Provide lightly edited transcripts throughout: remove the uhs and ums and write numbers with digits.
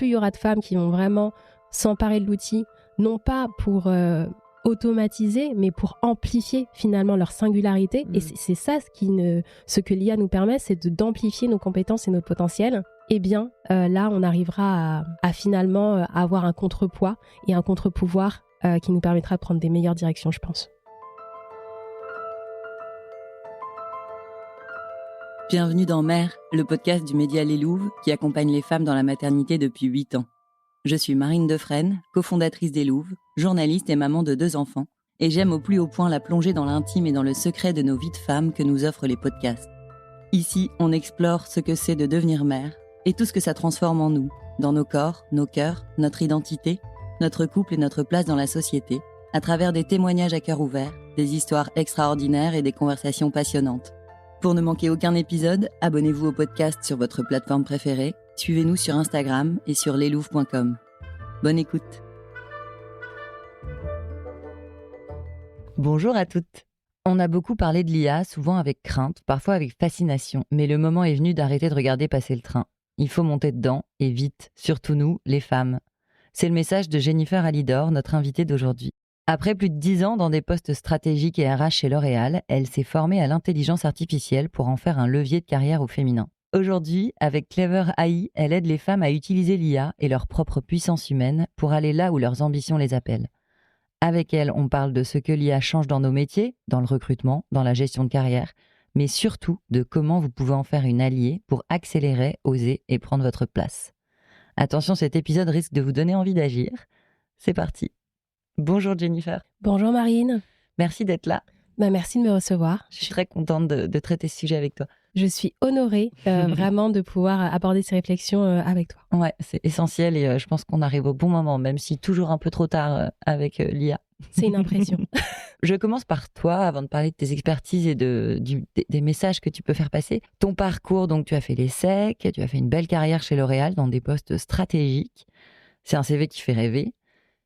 plus il y aura de femmes qui vont vraiment s'emparer de l'outil, non pas pour automatiser, mais pour amplifier finalement leur singularité. Et c'est ça ce que l'IA nous permet, c'est d'amplifier nos compétences et notre potentiel. Eh bien, là, on arrivera à finalement avoir un contrepoids et un contre-pouvoir qui nous permettra de prendre des meilleures directions, je pense. Bienvenue dans Mère, le podcast du média Les Louves qui accompagne les femmes dans la maternité depuis 8 ans. Je suis Marine Defresne, cofondatrice des Louves, journaliste et maman de 2 enfants, et j'aime au plus haut point la plongée dans l'intime et dans le secret de nos vies de femmes que nous offrent les podcasts. Ici, on explore ce que c'est de devenir mère et tout ce que ça transforme en nous, dans nos corps, nos cœurs, notre identité, notre couple et notre place dans la société, à travers des témoignages à cœur ouvert, des histoires extraordinaires et des conversations passionnantes. Pour ne manquer aucun épisode, abonnez-vous au podcast sur votre plateforme préférée, suivez-nous sur Instagram et sur leslouves.com. Bonne écoute. Bonjour à toutes. On a beaucoup parlé de l'IA, souvent avec crainte, parfois avec fascination, mais le moment est venu d'arrêter de regarder passer le train. Il faut monter dedans, et vite, surtout nous, les femmes. C'est le message de Jennifer Alidor, notre invitée d'aujourd'hui. Après plus de 10 ans dans des postes stratégiques et RH chez L'Oréal, elle s'est formée à l'intelligence artificielle pour en faire un levier de carrière au féminin. Aujourd'hui, avec Clever AI, elle aide les femmes à utiliser l'IA et leur propre puissance humaine pour aller là où leurs ambitions les appellent. Avec elle, on parle de ce que l'IA change dans nos métiers, dans le recrutement, dans la gestion de carrière, mais surtout de comment vous pouvez en faire une alliée pour accélérer, oser et prendre votre place. Attention, cet épisode risque de vous donner envie d'agir. C'est parti. Bonjour Jennifer. Bonjour Marine. Merci d'être là. Merci de me recevoir. Je suis très contente de traiter ce sujet avec toi. Je suis honorée vraiment de pouvoir aborder ces réflexions avec toi. Ouais, c'est essentiel et je pense qu'on arrive au bon moment, même si toujours un peu trop tard avec l'IA. C'est une impression. Je commence par toi, avant de parler de tes expertises et des messages que tu peux faire passer. Ton parcours, donc tu as fait l'ESSEC, tu as fait une belle carrière chez L'Oréal dans des postes stratégiques. C'est un CV qui fait rêver.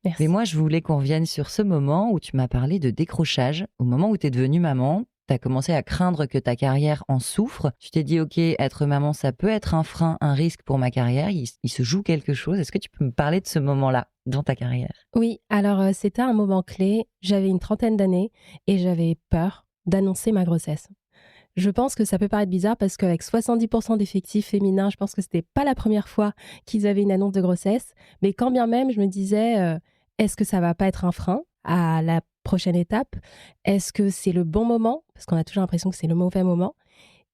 Merci. Mais moi, je voulais qu'on revienne sur ce moment où tu m'as parlé de décrochage. Au moment où tu es devenue maman, tu as commencé à craindre que ta carrière en souffre. Tu t'es dit, OK, être maman, ça peut être un frein, un risque pour ma carrière. Il se joue quelque chose. Est-ce que tu peux me parler de ce moment-là dans ta carrière ? Oui, alors c'était un moment clé. J'avais une trentaine d'années et j'avais peur d'annoncer ma grossesse. Je pense que ça peut paraître bizarre parce qu'avec 70% d'effectifs féminins, je pense que c'était pas la première fois qu'ils avaient une annonce de grossesse. Mais quand bien même, je me disais, est-ce que ça va pas être un frein à la prochaine étape ? Est-ce que c'est le bon moment ? Parce qu'on a toujours l'impression que c'est le mauvais moment.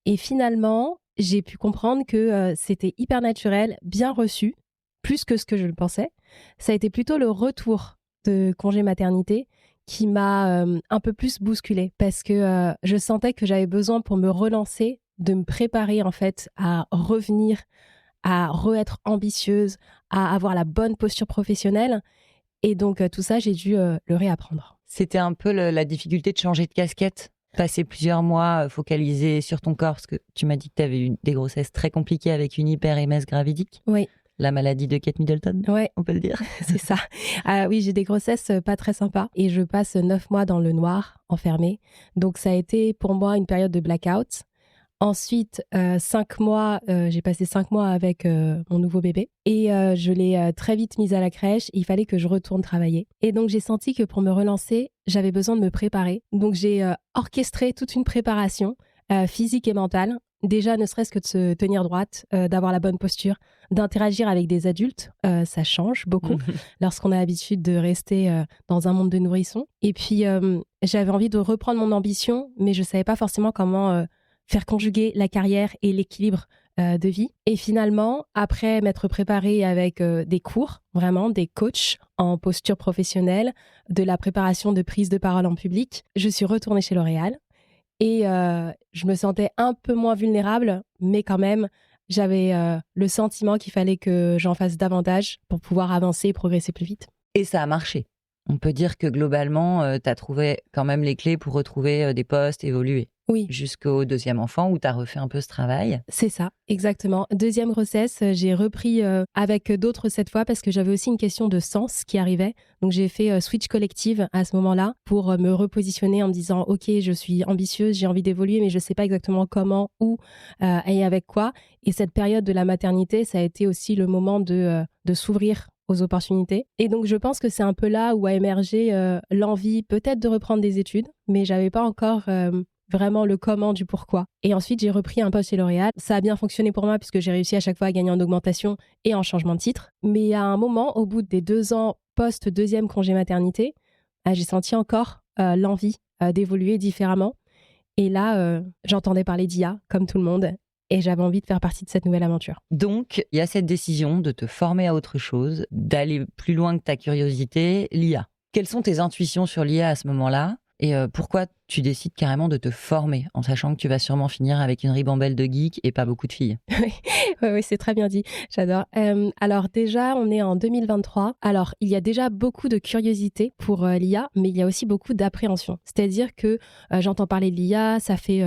Et finalement, j'ai pu comprendre que c'était hyper naturel, bien reçu, plus que ce que je le pensais. Ça a été plutôt le retour de congé maternité qui m'a un peu plus bousculée parce que je sentais que j'avais besoin pour me relancer, de me préparer en fait à revenir, à re-être ambitieuse, à avoir la bonne posture professionnelle. Et donc tout ça, j'ai dû le réapprendre. C'était un peu la difficulté de changer de casquette, passer plusieurs mois focalisé sur ton corps, parce que tu m'as dit que tu avais eu des grossesses très compliquées avec une hyper-émèse gravidique. Oui. La maladie de Kate Middleton, ouais, on peut le dire. C'est ça. Oui, j'ai des grossesses pas très sympas et je passe 9 mois dans le noir, enfermée. Donc ça a été pour moi une période de blackout. Ensuite, 5 mois, j'ai passé 5 mois avec mon nouveau bébé et je l'ai très vite mise à la crèche. Il fallait que je retourne travailler. Et donc, j'ai senti que pour me relancer, j'avais besoin de me préparer. Donc, j'ai orchestré toute une préparation physique et mentale. Déjà, ne serait-ce que de se tenir droite, d'avoir la bonne posture, d'interagir avec des adultes, ça change beaucoup lorsqu'on a l'habitude de rester dans un monde de nourrissons. Et puis, j'avais envie de reprendre mon ambition, mais je ne savais pas forcément comment faire conjuguer la carrière et l'équilibre de vie. Et finalement, après m'être préparée avec des cours, vraiment des coachs en posture professionnelle, de la préparation de prise de parole en public, je suis retournée chez L'Oréal. Et je me sentais un peu moins vulnérable, mais quand même, j'avais le sentiment qu'il fallait que j'en fasse davantage pour pouvoir avancer et progresser plus vite. Et ça a marché. On peut dire que globalement, tu as trouvé quand même les clés pour retrouver des postes, évoluer. Oui. Jusqu'au deuxième enfant où tu as refait un peu ce travail. C'est ça, exactement. Deuxième grossesse, j'ai repris avec d'autres cette fois parce que j'avais aussi une question de sens qui arrivait. Donc j'ai fait switch collective à ce moment-là pour me repositionner en me disant ok, je suis ambitieuse, j'ai envie d'évoluer, mais je ne sais pas exactement comment, où et avec quoi. Et cette période de la maternité, ça a été aussi le moment de s'ouvrir aux opportunités. Et donc je pense que c'est un peu là où a émergé l'envie peut-être de reprendre des études, mais j'avais pas encore vraiment le comment du pourquoi. Et ensuite, j'ai repris un poste chez L'Oréal. Ça a bien fonctionné pour moi puisque j'ai réussi à chaque fois à gagner en augmentation et en changement de titre. Mais à un moment, au bout des 2 ans post-deuxième congé maternité, j'ai senti encore l'envie d'évoluer différemment. Et là, j'entendais parler d'IA, comme tout le monde, et j'avais envie de faire partie de cette nouvelle aventure. Donc, il y a cette décision de te former à autre chose, d'aller plus loin que ta curiosité, l'IA. Quelles sont tes intuitions sur l'IA à ce moment-là ? Et pourquoi tu décides carrément de te former en sachant que tu vas sûrement finir avec une ribambelle de geeks et pas beaucoup de filles? Oui, c'est très bien dit. J'adore. Alors déjà, on est en 2023. Alors, il y a déjà beaucoup de curiosité pour l'IA, mais il y a aussi beaucoup d'appréhension. C'est-à-dire que j'entends parler de l'IA, ça fait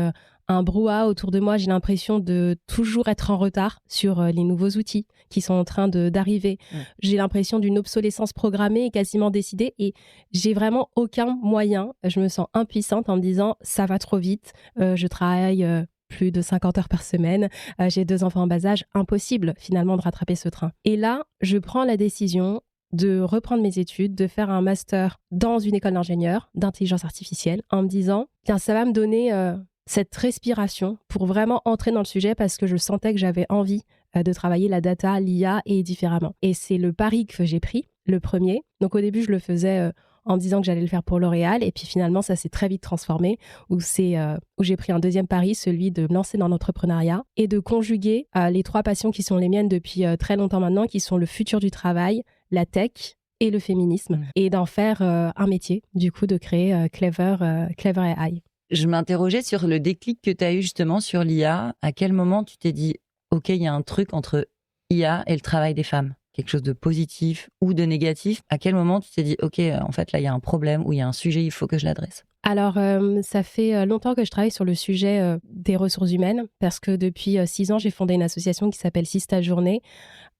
un brouhaha autour de moi. J'ai l'impression de toujours être en retard sur les nouveaux outils qui sont en train d'arriver. J'ai l'impression d'une obsolescence programmée et quasiment décidée. Et j'ai vraiment aucun moyen. Je me sens impuissante en me disant ça va trop vite. Je travaille plus de 50 heures par semaine. J'ai 2 enfants en bas âge. Impossible finalement de rattraper ce train. Et là, je prends la décision de reprendre mes études, de faire un master dans une école d'ingénieur d'intelligence artificielle en me disant tiens, ça va me donner cette respiration pour vraiment entrer dans le sujet parce que je sentais que j'avais envie de travailler la data, l'IA et différemment. Et c'est le pari que j'ai pris, le premier. Donc au début, je le faisais en me disant que j'allais le faire pour L'Oréal et puis finalement, ça s'est très vite transformé où j'ai pris un deuxième pari, celui de me lancer dans l'entrepreneuriat et de conjuguer les 3 passions qui sont les miennes depuis très longtemps maintenant, qui sont le futur du travail, la tech et le féminisme et d'en faire un métier, du coup de créer Clever AI. Je m'interrogeais sur le déclic que tu as eu justement sur l'IA. À quel moment tu t'es dit, OK, il y a un truc entre IA et le travail des femmes? Quelque chose de positif ou de négatif? À quel moment tu t'es dit, OK, en fait, là, il y a un problème ou il y a un sujet, il faut que je l'adresse? Alors, ça fait longtemps que je travaille sur le sujet des ressources humaines parce que depuis 6 ans, j'ai fondé une association qui s'appelle 6 Stages Journée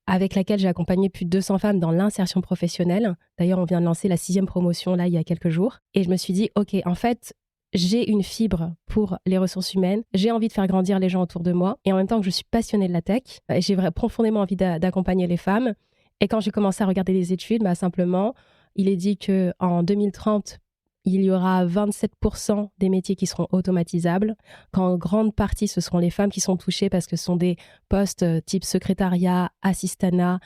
avec laquelle j'ai accompagné plus de 200 femmes dans l'insertion professionnelle. D'ailleurs, on vient de lancer la 6e promotion là, il y a quelques jours. Et je me suis dit, OK, en fait, j'ai une fibre pour les ressources humaines, j'ai envie de faire grandir les gens autour de moi et en même temps que je suis passionnée de la tech, j'ai profondément envie d'accompagner les femmes. Et quand j'ai commencé à regarder les études, simplement, il est dit qu'en 2030, il y aura 27% des métiers qui seront automatisables, qu'en grande partie, ce seront les femmes qui sont touchées parce que ce sont des postes type secrétariat, assistanat,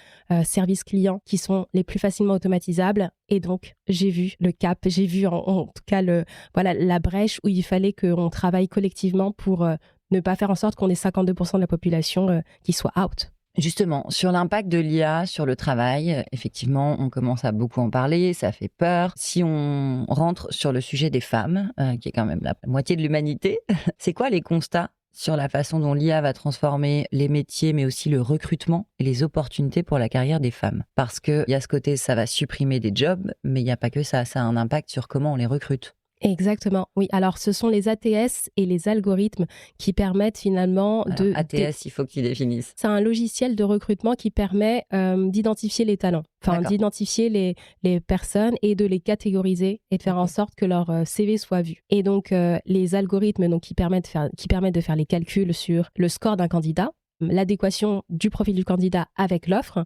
service client qui sont les plus facilement automatisables. Et donc, j'ai vu le cap, j'ai vu en tout cas la brèche où il fallait qu'on travaille collectivement pour ne pas faire en sorte qu'on ait 52% de la population qui soit out. Justement, sur l'impact de l'IA sur le travail, effectivement, on commence à beaucoup en parler, ça fait peur. Si on rentre sur le sujet des femmes, qui est quand même la moitié de l'humanité, c'est quoi les constats sur la façon dont l'IA va transformer les métiers, mais aussi le recrutement et les opportunités pour la carrière des femmes? Parce qu'il y a ce côté, ça va supprimer des jobs, mais il n'y a pas que ça, ça a un impact sur comment on les recrute. Exactement, oui. Alors, ce sont les ATS et les algorithmes qui permettent finalement Alors, ATS, il faut que tu définisses. C'est un logiciel de recrutement qui permet d'identifier les talents, d'identifier les personnes et de les catégoriser et de faire en sorte que leur CV soit vu. Et donc, les algorithmes qui permettent de faire les calculs sur le score d'un candidat, l'adéquation du profil du candidat avec l'offre,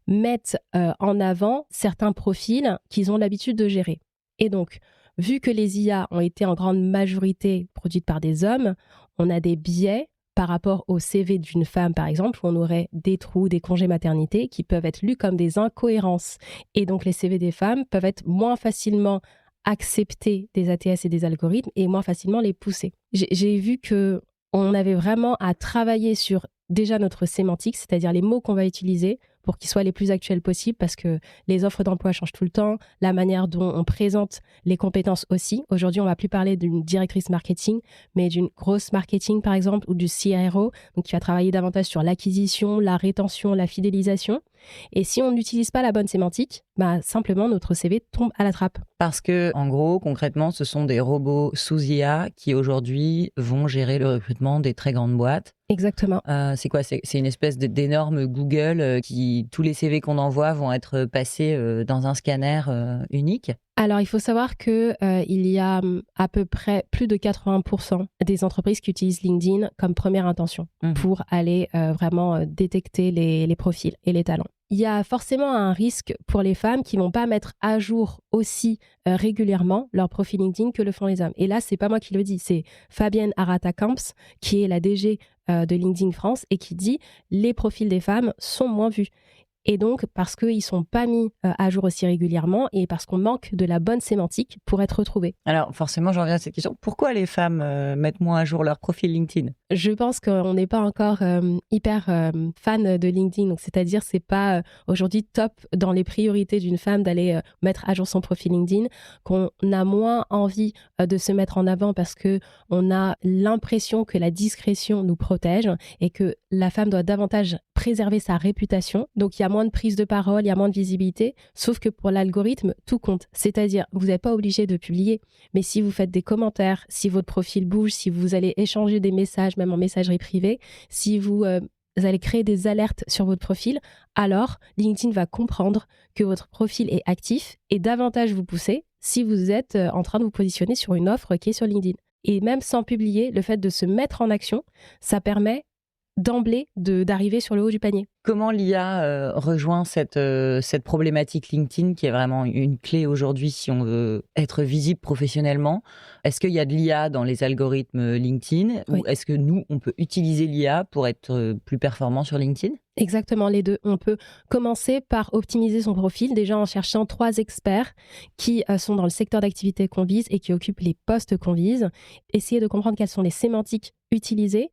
mettent en avant certains profils qu'ils ont l'habitude de gérer. Et donc, vu que les IA ont été en grande majorité produites par des hommes, on a des biais par rapport au CV d'une femme, par exemple, où on aurait des trous, des congés maternité qui peuvent être lus comme des incohérences. Et donc, les CV des femmes peuvent être moins facilement acceptés des ATS et des algorithmes et moins facilement les pousser. J'ai vu qu'on avait vraiment à travailler sur déjà notre sémantique, c'est-à-dire les mots qu'on va utiliser pour qu'ils soient les plus actuels possibles parce que les offres d'emploi changent tout le temps, la manière dont on présente les compétences aussi. Aujourd'hui, on ne va plus parler d'une directrice marketing, mais d'une grosse marketing, par exemple, ou du CRO, donc qui va travailler davantage sur l'acquisition, la rétention, la fidélisation. Et si on n'utilise pas la bonne sémantique, simplement notre CV tombe à la trappe. Parce que, en gros, concrètement, ce sont des robots sous IA qui aujourd'hui vont gérer le recrutement des très grandes boîtes. Exactement. C'est quoi ? C'est une espèce d'énorme Google qui, tous les CV qu'on envoie vont être passés dans un scanner unique. Alors, il faut savoir qu'il y a à peu près plus de 80% des entreprises qui utilisent LinkedIn comme première intention pour aller vraiment détecter les profils et les talents. Il y a forcément un risque pour les femmes qui ne vont pas mettre à jour aussi régulièrement leur profil LinkedIn que le font les hommes. Et là, c'est pas moi qui le dis, c'est Fabienne Arata-Camps, qui est la DG de LinkedIn France et qui dit « les profils des femmes sont moins vus ». Et donc, parce qu'ils ne sont pas mis à jour aussi régulièrement et parce qu'on manque de la bonne sémantique pour être retrouvés. Alors, forcément, j'en reviens à cette question. Pourquoi les femmes mettent moins à jour leur profil LinkedIn ? Je pense qu'on n'est pas encore hyper fan de LinkedIn. Donc, c'est-à-dire, c'est pas aujourd'hui top dans les priorités d'une femme d'aller mettre à jour son profil LinkedIn, qu'on a moins envie de se mettre en avant parce qu'on a l'impression que la discrétion nous protège et que la femme doit davantage préserver sa réputation. Donc, il y a moins de prise de parole, il y a moins de visibilité. Sauf que pour l'algorithme, tout compte. C'est-à-dire, vous n'êtes pas obligé de publier. Mais si vous faites des commentaires, si votre profil bouge, si vous allez échanger des messages, même en messagerie privée, si vous allez créer des alertes sur votre profil, alors LinkedIn va comprendre que votre profil est actif et davantage vous pousser si vous êtes en train de vous positionner sur une offre qui est sur LinkedIn. Et même sans publier, le fait de se mettre en action, ça permet d'emblée d'arriver sur le haut du panier. Comment l'IA rejoint cette problématique LinkedIn qui est vraiment une clé aujourd'hui si on veut être visible professionnellement ? Est-ce qu'il y a de l'IA dans les algorithmes LinkedIn ou est-ce que nous, on peut utiliser l'IA pour être plus performant sur LinkedIn ? Exactement, les deux. On peut commencer par optimiser son profil, déjà en cherchant 3 experts qui sont dans le secteur d'activité qu'on vise et qui occupent les postes qu'on vise, essayer de comprendre quelles sont les sémantiques utilisées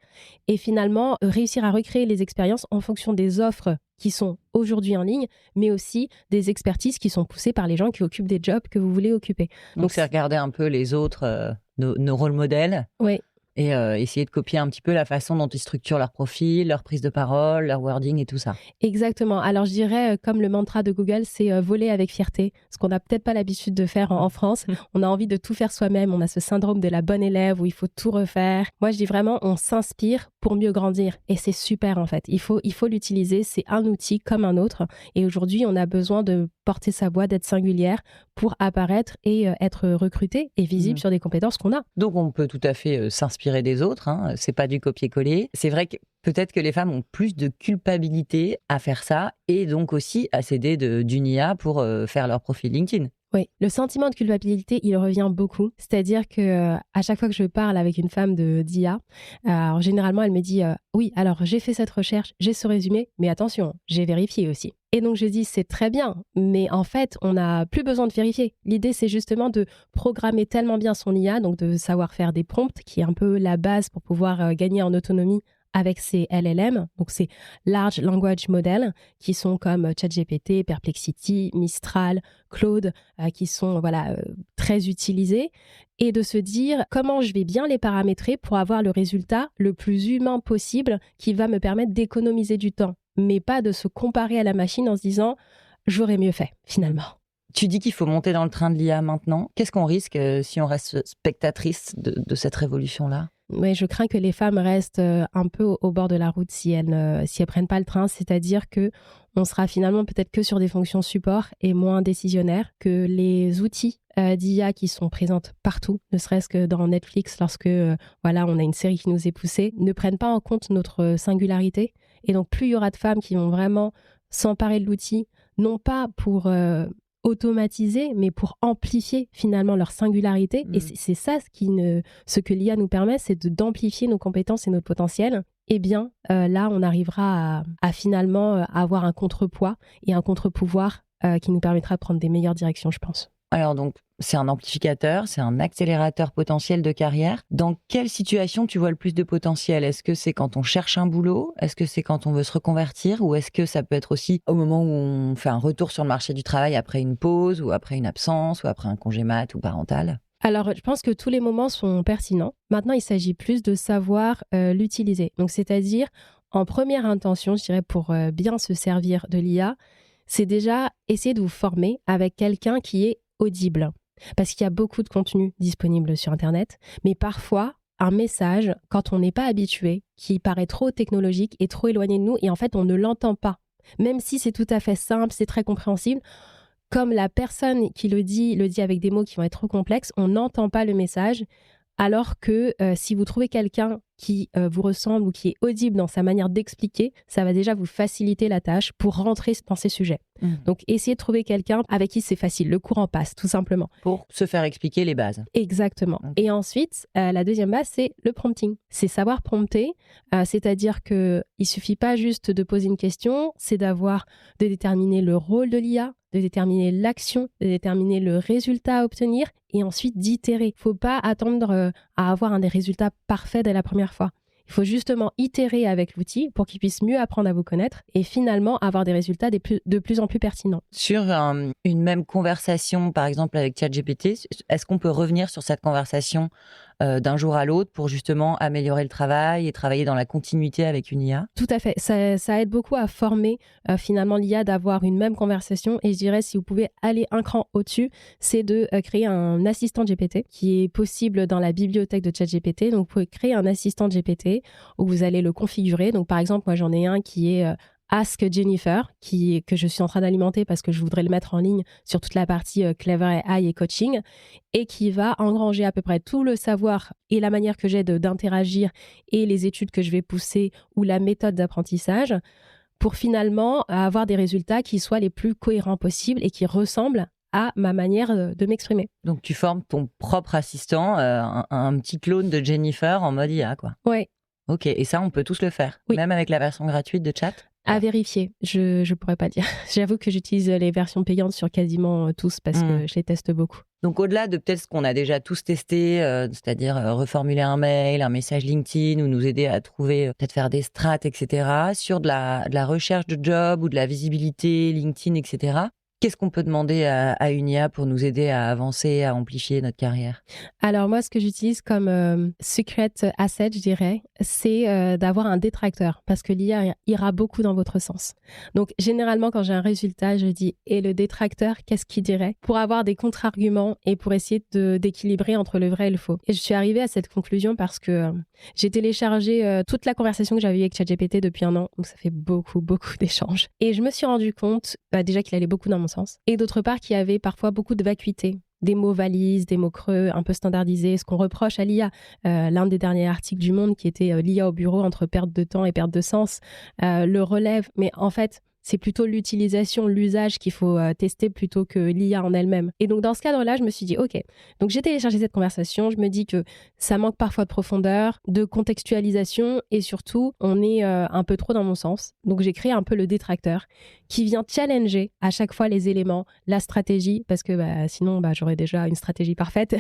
et finalement réussir à recréer les expériences en fonction des offres qui sont aujourd'hui en ligne, mais aussi des expertises qui sont poussées par les gens qui occupent des jobs que vous voulez occuper. Donc c'est regarder un peu les autres, nos rôles modèles. Oui. Et essayer de copier un petit peu la façon dont ils structurent leur profil, leur prise de parole, leur wording et tout ça. Exactement. Alors, je dirais, comme le mantra de Google, c'est voler avec fierté, ce qu'on n'a peut-être pas l'habitude de faire en France. On a envie de tout faire soi-même. On a ce syndrome de la bonne élève où il faut tout refaire. Moi, je dis vraiment, on s'inspire pour mieux grandir. Et c'est super, en fait. Il faut l'utiliser. C'est un outil comme un autre. Et aujourd'hui, on a besoin de porter sa voix, d'être singulière pour apparaître et être recruté et visible sur des compétences qu'on a. Donc, on peut tout à fait s'inspirer des autres. Hein. C'est pas du copier-coller. C'est vrai que peut-être que les femmes ont plus de culpabilité à faire ça et donc aussi à s'aider d'une IA pour faire leur profil LinkedIn. Oui, le sentiment de culpabilité, il revient beaucoup. C'est-à-dire que à chaque fois que je parle avec une femme d'IA, alors généralement, elle me dit oui, alors j'ai fait cette recherche, j'ai ce résumé, mais attention, j'ai vérifié aussi. Et donc je dis c'est très bien, mais en fait, on n'a plus besoin de vérifier. L'idée, c'est justement de programmer tellement bien son IA, donc de savoir faire des prompts, qui est un peu la base pour pouvoir gagner en autonomie avec ces LLM, donc ces Large Language Models, qui sont comme ChatGPT, Perplexity, Mistral, Claude, qui sont très utilisés, et de se dire comment je vais bien les paramétrer pour avoir le résultat le plus humain possible qui va me permettre d'économiser du temps, mais pas de se comparer à la machine en se disant « j'aurais mieux fait » finalement. Tu dis qu'il faut monter dans le train de l'IA maintenant. Qu'est-ce qu'on risque si on reste spectatrice de cette révolution-là ? Oui, je crains que les femmes restent un peu au bord de la route si elles prennent pas le train, c'est-à-dire que on sera finalement peut-être que sur des fonctions support et moins décisionnaires, que les outils d'IA qui sont présentes partout, ne serait-ce que dans Netflix, lorsque on a une série qui nous est poussée, ne prennent pas en compte notre singularité. Et donc, plus il y aura de femmes qui vont vraiment s'emparer de l'outil, non pas pour automatiser, mais pour amplifier finalement leur singularité. Et c'est ça ce que l'IA nous permet, c'est d'amplifier nos compétences et notre potentiel. Eh bien, là, on arrivera à finalement avoir un contrepoids et un contre-pouvoir qui nous permettra de prendre des meilleures directions, je pense. Alors donc, c'est un amplificateur, c'est un accélérateur potentiel de carrière. Dans quelle situation tu vois le plus de potentiel ? Est-ce que c'est quand on cherche un boulot ? Est-ce que c'est quand on veut se reconvertir ? Ou est-ce que ça peut être aussi au moment où on fait un retour sur le marché du travail après une pause ou après une absence ou après un congé mat ou parental ? Alors, je pense que tous les moments sont pertinents. Maintenant, il s'agit plus de savoir l'utiliser. Donc, c'est-à-dire, en première intention, je dirais, pour bien se servir de l'IA, c'est déjà essayer de vous former avec quelqu'un qui est audible. Parce qu'il y a beaucoup de contenu disponible sur Internet, mais parfois, un message, quand on n'est pas habitué, qui paraît trop technologique et trop éloigné de nous, et en fait, on ne l'entend pas. Même si c'est tout à fait simple, c'est très compréhensible, comme la personne qui le dit avec des mots qui vont être trop complexes, on n'entend pas le message. Alors que si vous trouvez quelqu'un qui vous ressemble ou qui est audible dans sa manière d'expliquer, ça va déjà vous faciliter la tâche pour rentrer dans ces sujets. Donc, essayez de trouver quelqu'un avec qui c'est facile, le courant passe, tout simplement. Pour se faire expliquer les bases. Exactement. Okay. Et ensuite, la deuxième base, c'est le prompting. C'est savoir prompter, c'est-à-dire qu'il ne suffit pas juste de poser une question, c'est de déterminer le rôle de l'IA, de déterminer l'action, de déterminer le résultat à obtenir et ensuite d'itérer. Il ne faut pas attendre à avoir des résultats parfaits dès la première fois. Il faut justement itérer avec l'outil pour qu'il puisse mieux apprendre à vous connaître et finalement avoir des résultats de plus en plus pertinents. Sur une même conversation, par exemple avec ChatGPT, est-ce qu'on peut revenir sur cette conversation d'un jour à l'autre pour justement améliorer le travail et travailler dans la continuité avec une IA ? Tout à fait. Ça aide beaucoup à former finalement l'IA d'avoir une même conversation. Et je dirais, si vous pouvez aller un cran au-dessus, c'est de créer un assistant GPT qui est possible dans la bibliothèque de ChatGPT. Donc, vous pouvez créer un assistant GPT où vous allez le configurer. Donc, par exemple, moi, j'en ai un qui est... Ask Jennifer, que je suis en train d'alimenter parce que je voudrais le mettre en ligne sur toute la partie Clever AI et coaching, et qui va engranger à peu près tout le savoir et la manière que j'ai d'interagir et les études que je vais pousser ou la méthode d'apprentissage pour finalement avoir des résultats qui soient les plus cohérents possibles et qui ressemblent à ma manière de m'exprimer. Donc, tu formes ton propre assistant, un petit clone de Jennifer en mode IA, quoi. Oui. Ok, et ça, on peut tous le faire, oui. Même avec la version gratuite de chat ? À vérifier, je pourrais pas dire. J'avoue que j'utilise les versions payantes sur quasiment tous parce que je les teste beaucoup. Donc au-delà de peut-être ce qu'on a déjà tous testé, c'est-à-dire reformuler un mail, un message LinkedIn ou nous aider à trouver, peut-être faire des strats, etc., sur de la recherche de job ou de la visibilité, LinkedIn, etc., qu'est-ce qu'on peut demander à une IA pour nous aider à avancer, à amplifier notre carrière ? Alors moi, ce que j'utilise comme secret asset, je dirais, c'est d'avoir un détracteur parce que l'IA ira beaucoup dans votre sens. Donc généralement, quand j'ai un résultat, je dis « et le détracteur, qu'est-ce qu'il dirait ?» pour avoir des contre-arguments et pour essayer d'équilibrer entre le vrai et le faux. Et je suis arrivée à cette conclusion parce que j'ai téléchargé toute la conversation que j'avais eue avec ChatGPT depuis 1 an, donc ça fait beaucoup d'échanges. Et je me suis rendu compte déjà qu'il allait beaucoup dans mon sens. Et d'autre part, qu'il y avait parfois beaucoup de vacuité, des mots valises, des mots creux, un peu standardisés, ce qu'on reproche à l'IA. L'un des derniers articles du Monde qui était l'IA au bureau entre perte de temps et perte de sens, le relève. Mais en fait, c'est plutôt l'utilisation, l'usage qu'il faut tester plutôt que l'IA en elle-même. Et donc, dans ce cadre-là, je me suis dit, OK. Donc, j'ai téléchargé cette conversation. Je me dis que ça manque parfois de profondeur, de contextualisation et surtout, on est un peu trop dans mon sens. Donc, j'ai créé un peu le détracteur qui vient challenger à chaque fois les éléments, la stratégie, parce que sinon, j'aurais déjà une stratégie parfaite.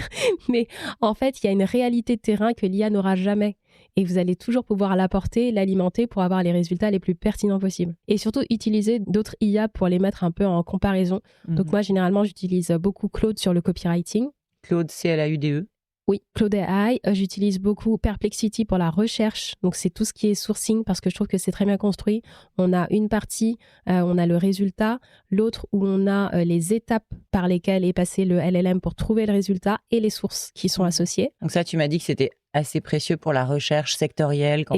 Mais en fait, il y a une réalité de terrain que l'IA n'aura jamais. Et vous allez toujours pouvoir l'apporter, l'alimenter pour avoir les résultats les plus pertinents possibles. Et surtout, utiliser d'autres IA pour les mettre un peu en comparaison. Donc moi, généralement, j'utilise beaucoup Claude sur le copywriting. Claude, CLAUDE. Oui, Claude AI. J'utilise beaucoup Perplexity pour la recherche. Donc, c'est tout ce qui est sourcing parce que je trouve que c'est très bien construit. On a une partie, on a le résultat. L'autre où on a les étapes par lesquelles est passé le LLM pour trouver le résultat et les sources qui sont associées. Donc ça, tu m'as dit que c'était assez précieux pour la recherche sectorielle quand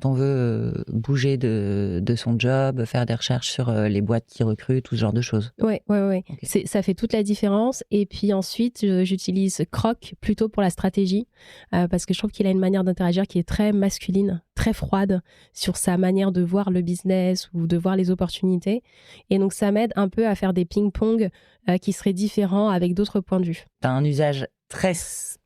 on veut bouger de son job, faire des recherches sur les boîtes qui recrutent, tout ce genre de choses. Oui. Okay. Ça fait toute la différence. Et puis ensuite, j'utilise Croc plutôt pour la stratégie parce que je trouve qu'il a une manière d'interagir qui est très masculine, très froide sur sa manière de voir le business ou de voir les opportunités. Et donc, ça m'aide un peu à faire des ping-pong qui seraient différents avec d'autres points de vue. Tu as un usage très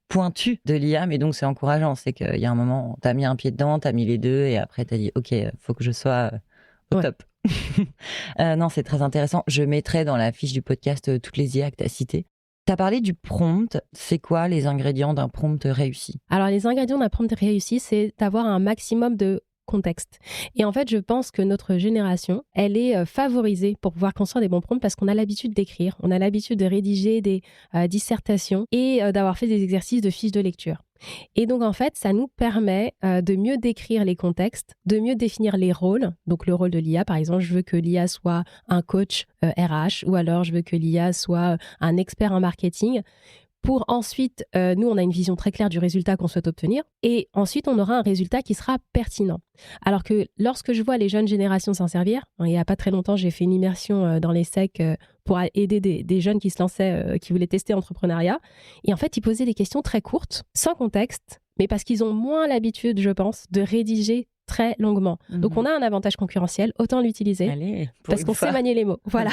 pointu de l'IA, mais donc c'est encourageant. C'est qu'il y a un moment, tu as mis un pied dedans, tu as mis les deux et après tu as dit « Ok, il faut que je sois au top ». Non, c'est très intéressant. Je mettrai dans la fiche du podcast toutes les IA que tu as citées. Tu as parlé du prompt. C'est quoi les ingrédients d'un prompt réussi ? Alors, les ingrédients d'un prompt réussi, c'est d'avoir un maximum de contexte. Et en fait, je pense que notre génération, elle est favorisée pour pouvoir construire des bons prompts parce qu'on a l'habitude d'écrire, on a l'habitude de rédiger des dissertations et d'avoir fait des exercices de fiches de lecture. Et donc, en fait, ça nous permet de mieux décrire les contextes, de mieux définir les rôles. Donc, le rôle de l'IA, par exemple, je veux que l'IA soit un coach RH ou alors je veux que l'IA soit un expert en marketing. Pour ensuite, nous, on a une vision très claire du résultat qu'on souhaite obtenir. Et ensuite, on aura un résultat qui sera pertinent. Alors que lorsque je vois les jeunes générations s'en servir, il n'y a pas très longtemps, j'ai fait une immersion dans les SEC pour aider des jeunes qui se lançaient, qui voulaient tester l'entrepreneuriat. Et en fait, ils posaient des questions très courtes, sans contexte, mais parce qu'ils ont moins l'habitude, je pense, de rédiger très longuement. Donc, on a un avantage concurrentiel, autant l'utiliser. Allez, parce qu'on sait manier les mots. Voilà.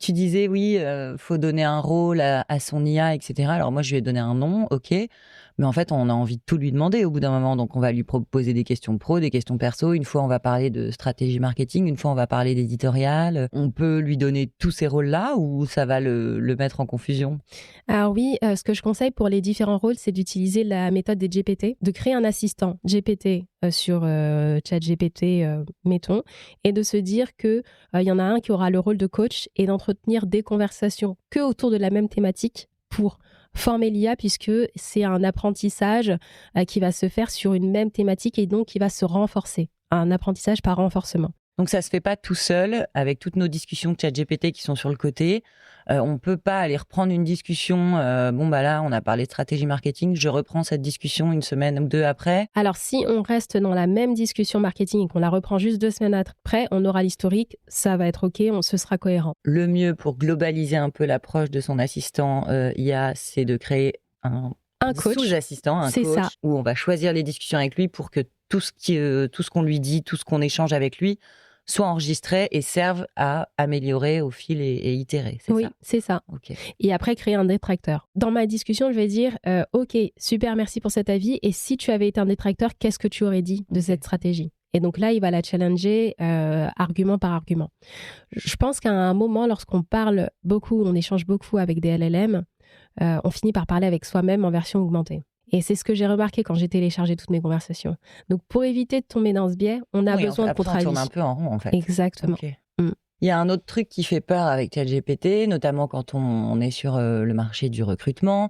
Tu disais, oui, faut donner un rôle à son IA, etc. Alors moi, je lui ai donné un nom, ok. Mais en fait, on a envie de tout lui demander au bout d'un moment. Donc, on va lui proposer des questions pro, des questions perso. Une fois, on va parler de stratégie marketing. Une fois, on va parler d'éditorial. On peut lui donner tous ces rôles-là ou ça va le mettre en confusion? Alors oui, ce que je conseille pour les différents rôles, c'est d'utiliser la méthode des GPT, de créer un assistant GPT sur ChatGPT, mettons, et de se dire qu'il y en a un qui aura le rôle de coach et d'entretenir des conversations que autour de la même thématique pour former l'IA, puisque c'est un apprentissage qui va se faire sur une même thématique et donc qui va se renforcer. Un apprentissage par renforcement. Donc ça se fait pas tout seul, avec toutes nos discussions de ChatGPT qui sont sur le côté. On peut pas aller reprendre une discussion. Bon bah là, on a parlé de stratégie marketing. Je reprends cette discussion une semaine ou deux après. Alors si on reste dans la même discussion marketing et qu'on la reprend juste 2 semaines après, on aura l'historique. Ça va être ok, ce sera cohérent. Le mieux pour globaliser un peu l'approche de son assistant IA, c'est de créer un coach, sous-assistant, un coach, ça. Où on va choisir les discussions avec lui pour que tout ce qu'on lui dit, tout ce qu'on échange avec lui soit enregistré et serve à améliorer au fil et itérer. Oui, c'est ça. Okay. Et après, créer un détracteur. Dans ma discussion, je vais dire, ok, super, merci pour cet avis. Et si tu avais été un détracteur, qu'est-ce que tu aurais dit de cette stratégie? Et donc là, il va la challenger argument par argument. Je pense qu'à un moment, lorsqu'on parle beaucoup, on échange beaucoup avec des LLM, on finit par parler avec soi-même en version augmentée. Et c'est ce que j'ai remarqué quand j'ai téléchargé toutes mes conversations. Donc, pour éviter de tomber dans ce biais, on a besoin de contre-avis. On tourne un peu en rond, en fait. Exactement. Okay. Il y a un autre truc qui fait peur avec ChatGPT, notamment quand on est sur le marché du recrutement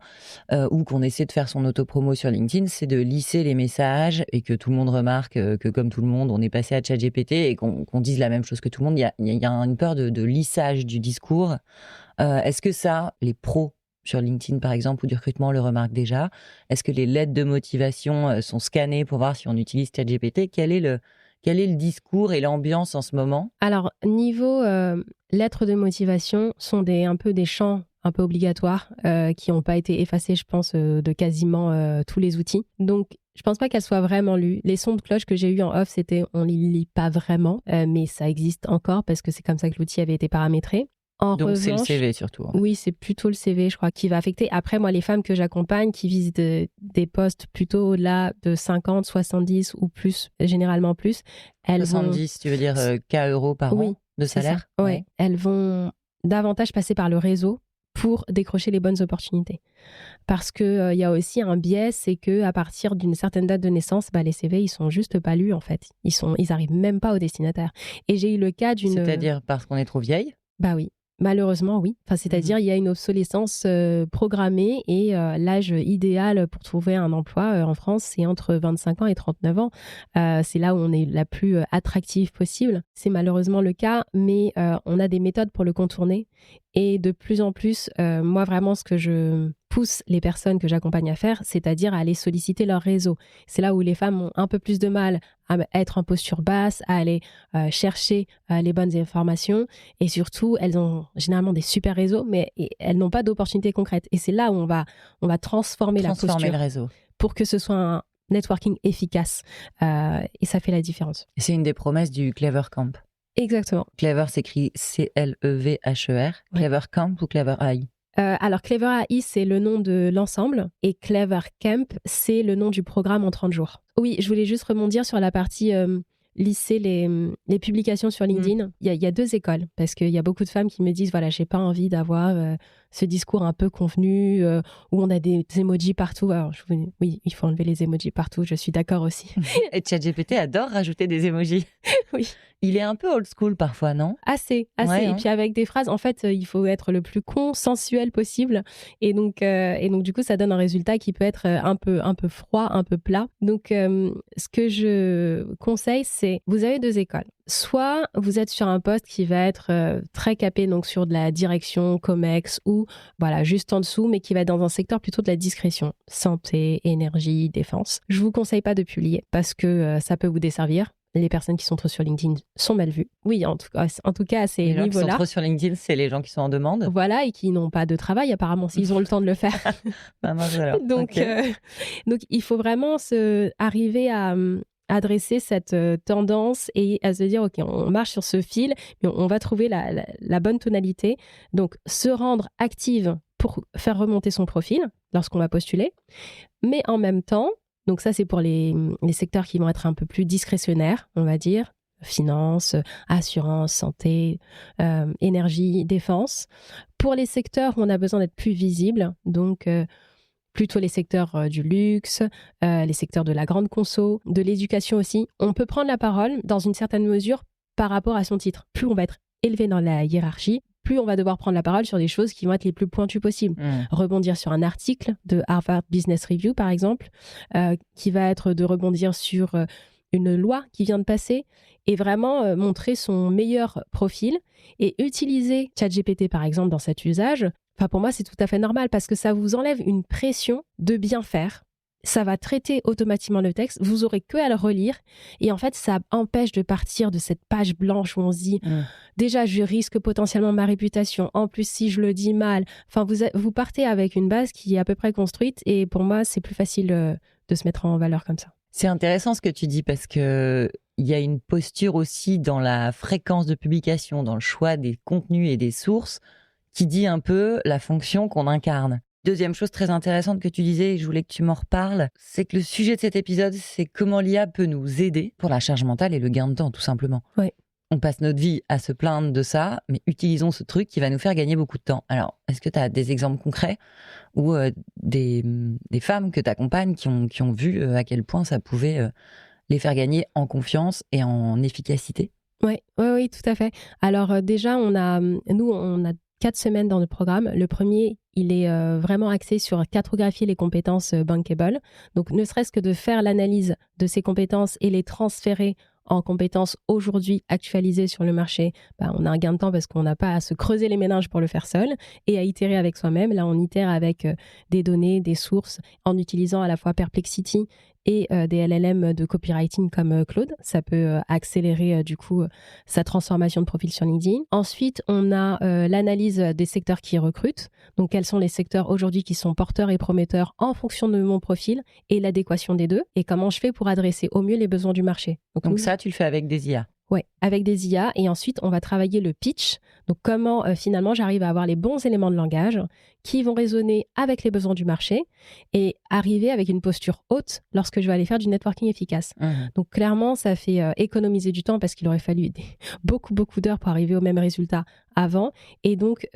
ou qu'on essaie de faire son autopromo sur LinkedIn, c'est de lisser les messages et que tout le monde remarque que comme tout le monde, on est passé à ChatGPT et qu'on dise la même chose que tout le monde. Il y a une peur de lissage du discours. Est-ce que ça, les pros sur LinkedIn, par exemple, ou du recrutement, le remarquent déjà? Est-ce que les lettres de motivation sont scannées pour voir si on utilise ChatGPT? Quel est le discours et l'ambiance en ce moment? Alors, niveau lettres de motivation, sont un peu des champs un peu obligatoires qui n'ont pas été effacés, je pense, de quasiment tous les outils. Donc, je pense pas qu'elles soient vraiment lues. Les sons de cloche que j'ai eus en off, c'était on les lit pas vraiment, mais ça existe encore parce que c'est comme ça que l'outil avait été paramétré. Donc revanche, c'est le CV surtout. Oui, c'est plutôt le CV, je crois, qui va affecter. Après, moi, les femmes que j'accompagne qui visent des postes plutôt au-delà de 50, 70 ou plus, généralement plus, elles 70, tu veux dire K euros par an de salaire? Oui, elles vont davantage passer par le réseau pour décrocher les bonnes opportunités. Parce qu'il y a aussi un biais, c'est qu'à partir d'une certaine date de naissance, les CV, ils sont juste pas lus, en fait. Ils arrivent même pas au destinataire. Et j'ai eu le cas d'une... C'est-à-dire parce qu'on est trop vieille? Bah oui. Malheureusement, oui. Enfin, c'est-à-dire, il y a une obsolescence programmée et l'âge idéal pour trouver un emploi en France, c'est entre 25 ans et 39 ans. C'est là où on est la plus attractive possible. C'est malheureusement le cas, mais on a des méthodes pour le contourner. Et de plus en plus, moi, vraiment, ce que je pousse les personnes que j'accompagne à faire, c'est-à-dire à aller solliciter leur réseau. C'est là où les femmes ont un peu plus de mal à être en posture basse, à aller chercher les bonnes informations. Et surtout, elles ont généralement des super réseaux, mais elles n'ont pas d'opportunités concrètes. Et c'est là où on va transformer la posture le réseau pour que ce soit un networking efficace. Et ça fait la différence. C'est une des promesses du Clever Camp. Exactement. Clever s'écrit C-L-E-V-H-E-R. Clever Camp ou Clever AI? Alors, Clever AI, c'est le nom de l'ensemble et Clever Camp, c'est le nom du programme en 30 jours. Oui, je voulais juste rebondir sur la partie lisser les publications sur LinkedIn. Il y a 2 écoles parce qu'il y a beaucoup de femmes qui me disent voilà, j'ai pas envie d'avoir ce discours un peu convenu où on a des emojis partout. Alors, oui, il faut enlever les emojis partout, je suis d'accord aussi. Et ChatGPT adore rajouter des emojis. Oui. Il est un peu old school parfois, non? Assez. Ouais, Et hein. puis avec des phrases, en fait, il faut être le plus consensuel possible. Et donc, du coup, ça donne un résultat qui peut être un peu froid, un peu plat. Donc, ce que je conseille, c'est, vous avez deux écoles. Soit vous êtes sur un poste qui va être très capé donc sur de la direction, COMEX ou voilà, juste en dessous, mais qui va être dans un secteur plutôt de la discrétion. Santé, énergie, défense. Je vous conseille pas de publier parce que ça peut vous desservir. Les personnes qui sont trop sur LinkedIn sont mal vues. Oui, en tout cas à ces Les gens qui sont niveaux-là. trop sur LinkedIn, c'est les gens qui sont en demande. Voilà, et qui n'ont pas de travail apparemment, s'ils ont le temps de le faire. Ah mince alors. Donc, Ok. donc il faut vraiment arriver à adresser cette tendance et à se dire, OK, on marche sur ce fil, mais on va trouver la bonne tonalité. Donc, se rendre active pour faire remonter son profil lorsqu'on va postuler, mais en même temps, donc ça c'est pour les secteurs qui vont être un peu plus discrétionnaires, on va dire, finance, assurance, santé, énergie, défense. Pour les secteurs où on a besoin d'être plus visible, donc plutôt les secteurs du luxe, les secteurs de la grande conso, de l'éducation aussi, on peut prendre la parole dans une certaine mesure par rapport à son titre. Plus on va être élevé dans la hiérarchie, plus on va devoir prendre la parole sur des choses qui vont être les plus pointues possibles. Rebondir sur un article de Harvard Business Review, par exemple, qui va être de rebondir sur une loi qui vient de passer et vraiment montrer son meilleur profil et utiliser ChatGPT, par exemple, dans cet usage. Enfin, pour moi, c'est tout à fait normal parce que ça vous enlève une pression de bien faire. Ça va traiter automatiquement le texte. Vous aurez que à le relire. Et en fait, ça empêche de partir de cette page blanche où on se dit déjà, je risque potentiellement ma réputation. En plus, si je le dis mal. Enfin, vous partez avec une base qui est à peu près construite. Et pour moi, c'est plus facile de se mettre en valeur comme ça. C'est intéressant ce que tu dis parce que il y a une posture aussi dans la fréquence de publication, dans le choix des contenus et des sources qui dit un peu la fonction qu'on incarne. Deuxième chose très intéressante que tu disais, et je voulais que tu m'en reparles, c'est que le sujet de cet épisode, c'est comment l'IA peut nous aider pour la charge mentale et le gain de temps, tout simplement. Ouais. On passe notre vie à se plaindre de ça, mais utilisons ce truc qui va nous faire gagner beaucoup de temps. Alors, est-ce que tu as des exemples concrets ou des femmes que tu accompagnes qui ont vu à quel point ça pouvait les faire gagner en confiance et en efficacité? Oui, tout à fait. Alors déjà, on a 4 semaines dans le programme. Le premier, il est vraiment axé sur cartographier les compétences bankable. Donc, ne serait-ce que de faire l'analyse de ces compétences et les transférer en compétences aujourd'hui actualisées sur le marché, on a un gain de temps parce qu'on n'a pas à se creuser les méninges pour le faire seul et à itérer avec soi-même. Là, on itère avec des données, des sources, en utilisant à la fois Perplexity et des LLM de copywriting comme Claude. Ça peut accélérer du coup sa transformation de profil sur LinkedIn. Ensuite, on a l'analyse des secteurs qui recrutent. Donc, quels sont les secteurs aujourd'hui qui sont porteurs et prometteurs en fonction de mon profil et l'adéquation des deux et comment je fais pour adresser au mieux les besoins du marché. Donc ça, tu le fais avec des IA? Oui, avec des IA. Et ensuite, on va travailler le pitch. Donc, comment finalement j'arrive à avoir les bons éléments de langage qui vont résonner avec les besoins du marché et arriver avec une posture haute lorsque je vais aller faire du networking efficace. Donc, clairement, ça fait économiser du temps parce qu'il aurait fallu beaucoup d'heures pour arriver au même résultat avant. Et donc,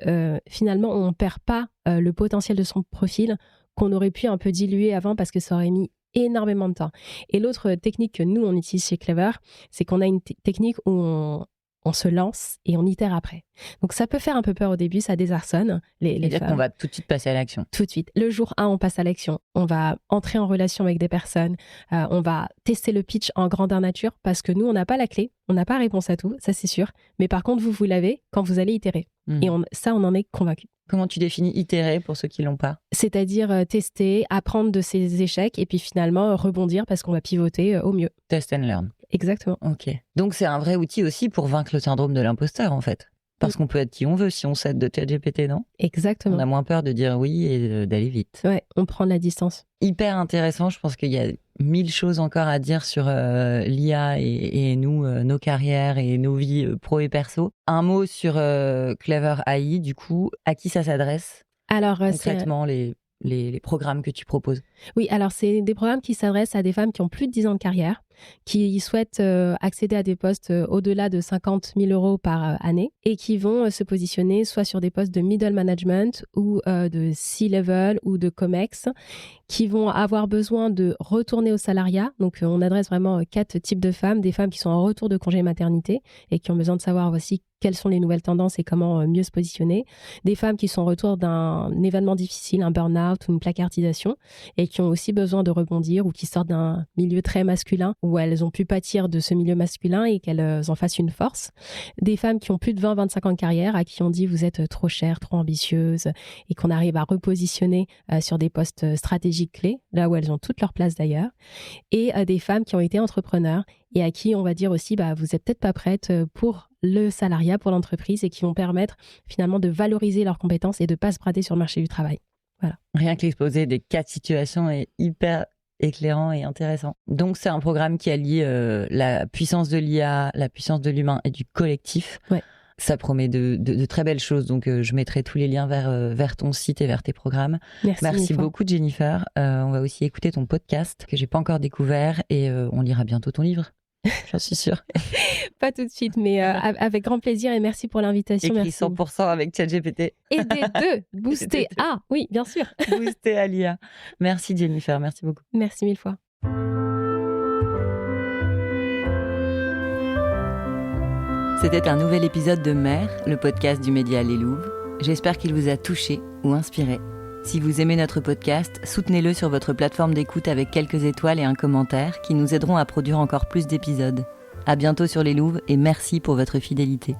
finalement, on ne perd pas le potentiel de son profil qu'on aurait pu un peu diluer avant parce que ça aurait mis énormément de temps. Et l'autre technique que nous, on utilise chez Clever, c'est qu'on a une technique où on se lance et on itère après. Donc, ça peut faire un peu peur au début, ça désarçonne les C'est-à-dire femmes. qu'on va tout de suite passer à l'action. Tout de suite. Le jour 1, on passe à l'action. On va entrer en relation avec des personnes. On va tester le pitch en grandeur nature parce que nous, on n'a pas la clé. On n'a pas réponse à tout, ça c'est sûr. Mais par contre, vous l'avez quand vous allez itérer. Et on en est convaincu. Comment tu définis itérer pour ceux qui l'ont pas? C'est-à-dire tester, apprendre de ses échecs et puis finalement rebondir parce qu'on va pivoter au mieux. Test and learn. Exactement. Ok. Donc c'est un vrai outil aussi pour vaincre le syndrome de l'imposteur en fait. Parce qu'on peut être qui on veut si on s'aide de ChatGPT, non? Exactement. On a moins peur de dire oui et d'aller vite. Ouais, on prend de la distance. Hyper intéressant, je pense qu'il y a 1000 choses encore à dire sur l'IA et nous, nos carrières et nos vies pro et perso. Un mot sur Clever AI, du coup, à qui ça s'adresse? Alors, concrètement, les programmes que tu proposes? Oui, alors c'est des programmes qui s'adressent à des femmes qui ont plus de 10 ans de carrière, qui souhaitent accéder à des postes au-delà de 50 000 euros par année et qui vont se positionner soit sur des postes de middle management ou de C-level ou de COMEX, qui vont avoir besoin de retourner au salariat. Donc, on adresse vraiment 4 types de femmes. Des femmes qui sont en retour de congé maternité et qui ont besoin de savoir aussi quelles sont les nouvelles tendances et comment mieux se positionner. Des femmes qui sont en retour d'un événement difficile, un burn-out ou une placardisation et qui ont aussi besoin de rebondir ou qui sortent d'un milieu très masculin où elles ont pu pâtir de ce milieu masculin et qu'elles en fassent une force. Des femmes qui ont plus de 20-25 ans de carrière, à qui on dit vous êtes trop chère, trop ambitieuse et qu'on arrive à repositionner sur des postes stratégiques clés, là où elles ont toute leur place d'ailleurs. Et des femmes qui ont été entrepreneurs et à qui on va dire aussi vous n'êtes peut-être pas prête pour le salariat, pour l'entreprise et qui vont permettre finalement de valoriser leurs compétences et de ne pas se brader sur le marché du travail. Voilà. Rien que l'exposé des 4 situations est hyper éclairant et intéressant. Donc c'est un programme qui allie la puissance de l'IA, la puissance de l'humain et du collectif. Ouais. Ça promet de très belles choses, donc je mettrai tous les liens vers ton site et vers tes programmes. Merci beaucoup Jennifer. On va aussi écouter ton podcast que j'ai pas encore découvert et on lira bientôt ton livre. J'en suis sûre. Pas tout de suite, mais avec grand plaisir et merci pour l'invitation. Écrit merci. 100% avec ChatGPT. Et des deux, boosté. Ah oui, bien sûr. Boosté à l'IA. Merci Jennifer, merci beaucoup. Merci 1000 fois. C'était un nouvel épisode de Mère, le podcast du média Les Louves. J'espère qu'il vous a touché ou inspiré. Si vous aimez notre podcast, soutenez-le sur votre plateforme d'écoute avec quelques étoiles et un commentaire qui nous aideront à produire encore plus d'épisodes. À bientôt sur Les Louves et merci pour votre fidélité.